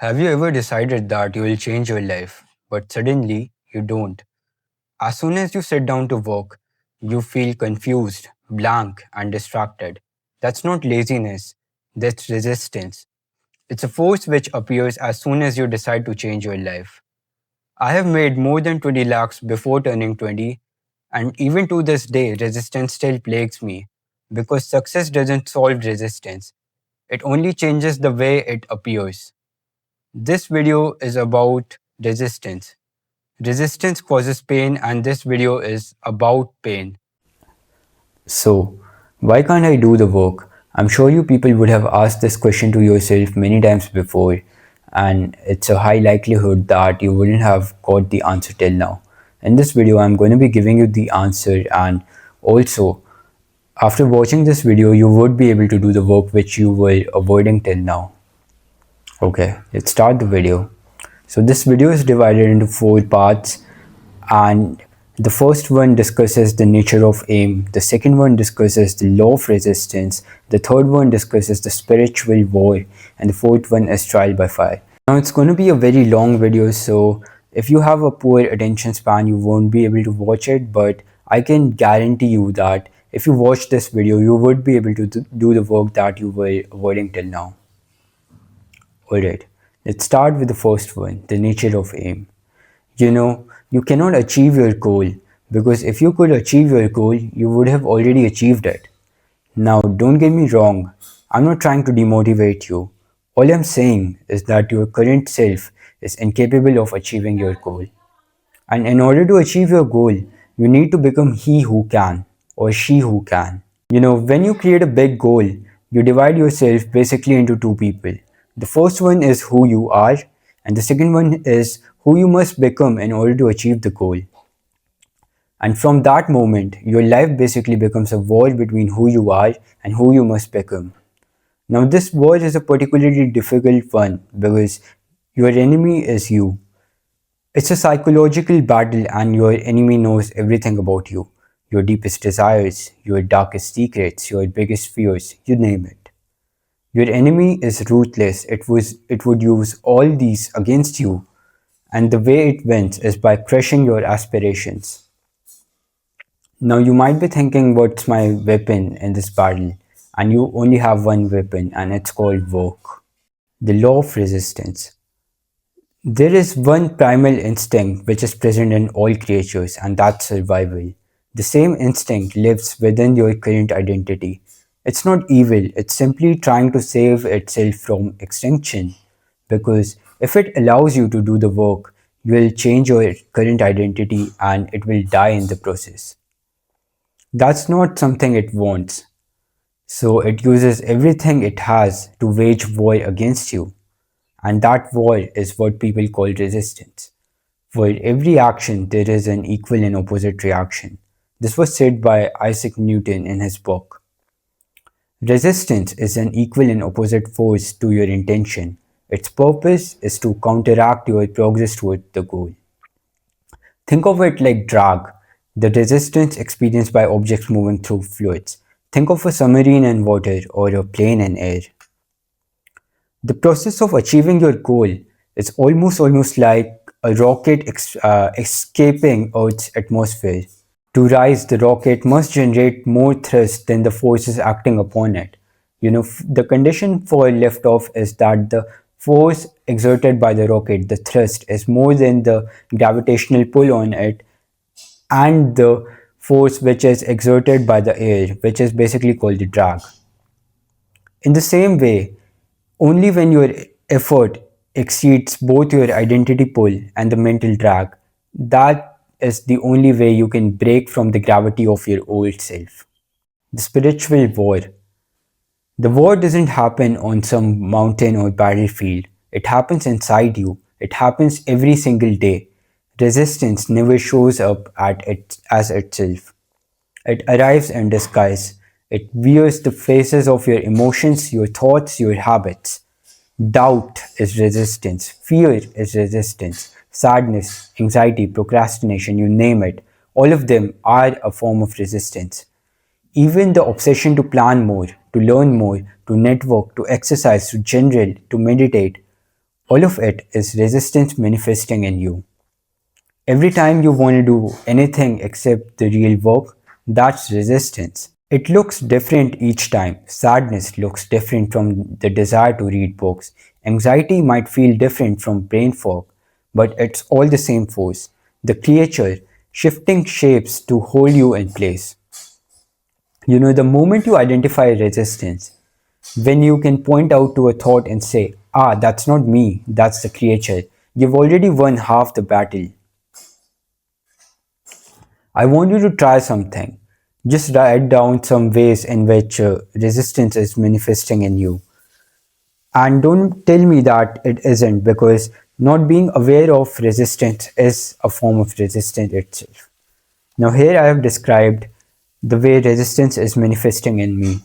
Have you ever decided that you will change your life, but suddenly you don't? As soon as you sit down to work, you feel confused, blank, and distracted. That's not laziness, that's resistance. It's a force which appears as soon as you decide to change your life. I have made more than 20 lakhs before turning 20, and even to this day, resistance still plagues me because success doesn't solve resistance, it only changes the way it appears. This video is about resistance. Resistance causes pain, and this video is about pain. So, why can't I do the work? I'm sure you people would have asked this question to yourself many times before, and it's a high likelihood that you wouldn't have got the answer till now. In this video, I'm going to be giving you the answer, and also, after watching this video, you would be able to do the work which you were avoiding till now. Okay, let's start the video. So this video is divided into four parts, and the first one discusses the nature of aim, the second one discusses the law of resistance, the third one discusses the spiritual war, and the fourth one is trial by fire. Now it's going to be a very long video, so if you have a poor attention span you won't be able to watch it, but I can guarantee you that if you watch this video you would be able to do the work that you were avoiding till now. Alright, let's start with the first one, the nature of aim. You cannot achieve your goal because if you could achieve your goal, you would have already achieved it. Now, don't get me wrong, I'm not trying to demotivate you. All I'm saying is that your current self is incapable of achieving your goal. And in order to achieve your goal, you need to become he who can or she who can. When you create a big goal, you divide yourself basically into two people. The first one is who you are, and the second one is who you must become in order to achieve the goal. And from that moment, your life basically becomes a war between who you are and who you must become. Now, this war is a particularly difficult one because your enemy is you. It's a psychological battle, and your enemy knows everything about you, your deepest desires, your darkest secrets, your biggest fears, you name it. Your enemy is ruthless. It would use all these against you, and the way it wins is by crushing your aspirations. Now, you might be thinking, what's my weapon in this battle? And you only have one weapon, and it's called work. The law of resistance. There is one primal instinct which is present in all creatures, and that's survival. The same instinct lives within your current identity. It's not evil, it's simply trying to save itself from extinction. Because if it allows you to do the work, you will change your current identity and it will die in the process. That's not something it wants. So it uses everything it has to wage war against you. And that war is what people call resistance. For every action, there is an equal and opposite reaction. This was said by Isaac Newton in his book. Resistance is an equal and opposite force to your intention. Its purpose is to counteract your progress toward the goal. Think of it like drag, the resistance experienced by objects moving through fluids. Think of a submarine in water or a plane in air. The process of achieving your goal is almost like a rocket escaping Earth's atmosphere. To rise, the rocket must generate more thrust than the forces acting upon it. The condition for liftoff is that the force exerted by the rocket, the thrust, is more than the gravitational pull on it and the force which is exerted by the air, which is basically called the drag. In the same way, only when your effort exceeds both your identity pull and the mental drag, that is the only way you can break from the gravity of your old self. The spiritual war. The war doesn't happen on some mountain or battlefield. It happens inside you. It happens every single day. Resistance never shows up as itself. It arrives in disguise. It wears the faces of your emotions, your thoughts, your habits. Doubt is resistance. Fear is resistance. Sadness, anxiety, procrastination, you name it. All of them are a form of resistance. Even the obsession to plan more, to learn more, to network, to exercise, to general, to meditate, All of it is resistance manifesting in you. Every time you want to do anything except the real work, that's resistance. It looks different each time. Sadness looks different from the desire to read books. Anxiety might feel different from brain fog, but it's all the same force. The creature shifting shapes to hold you in place. The moment you identify resistance, when you can point out to a thought and say, that's not me, that's the creature, you've already won half the battle. I want you to try something. Just write down some ways in which resistance is manifesting in you. And don't tell me that it isn't, because not being aware of resistance is a form of resistance itself. Now, here I have described the way resistance is manifesting in me.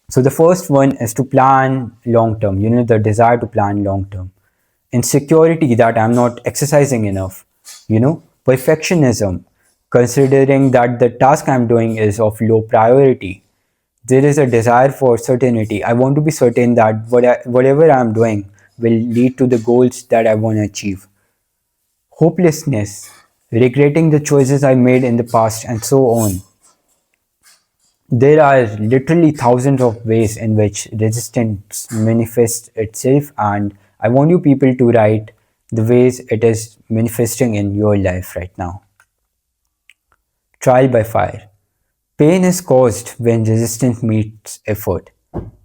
So, the first one is to plan long term, the desire to plan long term. Insecurity that I'm not exercising enough, perfectionism, considering that the task I'm doing is of low priority. There is a desire for certainty. I want to be certain that whatever I'm doing will lead to the goals that I want to achieve. Hopelessness, regretting the choices I made in the past, and so on. There are literally thousands of ways in which resistance manifests itself, and I want you people to write the ways it is manifesting in your life right now. Trial by fire. Pain is caused when resistance meets effort.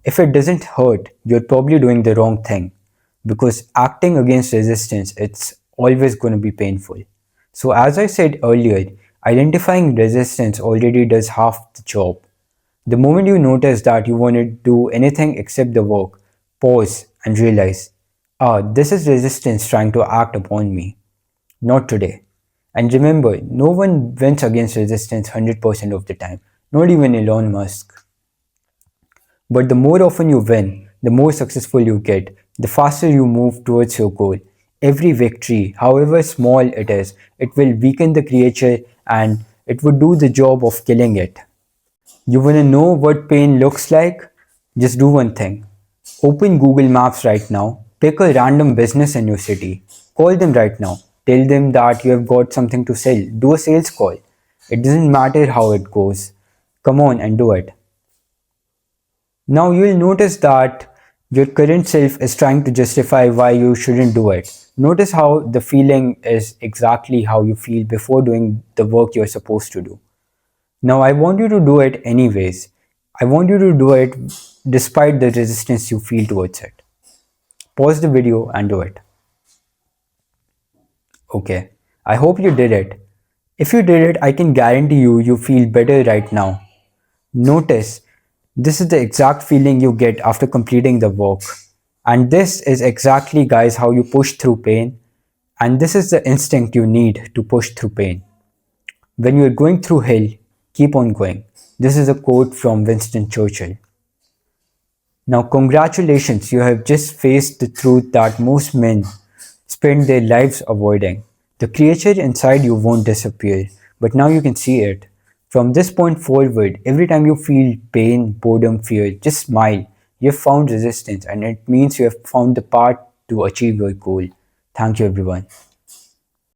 If it doesn't hurt, you're probably doing the wrong thing, because acting against resistance, it's always going to be painful. So, as I said earlier, identifying resistance already does half the job. The moment you notice that you want to do anything except the work, pause and realize, this is resistance trying to act upon me. Not today. And remember, no one wins against resistance 100% of the time, not even Elon Musk. But the more often you win, the more successful you get, the faster you move towards your goal. Every victory, however small it is, it will weaken the creature and it would do the job of killing it. You want to know what pain looks like? Just do one thing. Open Google Maps right now. Pick a random business in your city. Call them right now. Tell them that you have got something to sell. Do a sales call. It doesn't matter how it goes. Come on and do it. Now you will notice that your current self is trying to justify why you shouldn't do it. Notice how the feeling is exactly how you feel before doing the work you're supposed to do. Now I want you to do it anyways. I want you to do it despite the resistance you feel towards it. Pause the video and do it. Okay, I hope you did it. If you did it, I can guarantee you feel better right now. Notice, this is the exact feeling you get after completing the work. And this is exactly, guys, how you push through pain. And this is the instinct you need to push through pain. When you're going through hell, keep on going. This is a quote from Winston Churchill. Now, congratulations, you have just faced the truth that most men spend their lives avoiding. The creature inside you won't disappear, but now you can see it. From this point forward, every time you feel pain, boredom, fear, just smile. You have found resistance, and it means you have found the path to achieve your goal. Thank you, everyone.